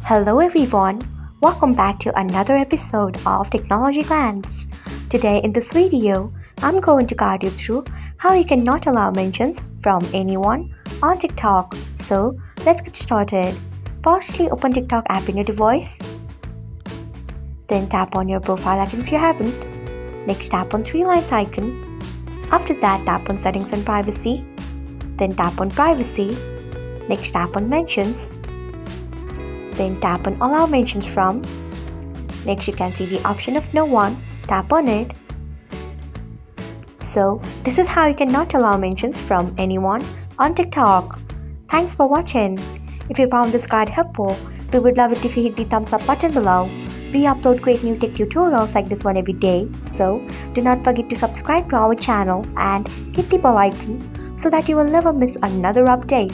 Hello everyone, welcome back to another episode of Technologyglance. Today in this video, I'm going to guide you through how you can not allow mentions from anyone on TikTok. So let's get started. Firstly, open TikTok app in your device. Then tap on your profile icon if you haven't. Next tap on three lines icon. After that, tap on settings and privacy. Then tap on privacy. Next tap on mentions. Then tap on allow mentions from. Next you can see the option of no one. Tap on it. So this is how you can not allow mentions from anyone on TikTok. Thanks for watching. If you found this guide helpful, we would love it if you hit the thumbs up button below. We upload great new tech tutorials like this one every day, so do not forget to subscribe to our channel and hit the bell icon so that you will never miss another update.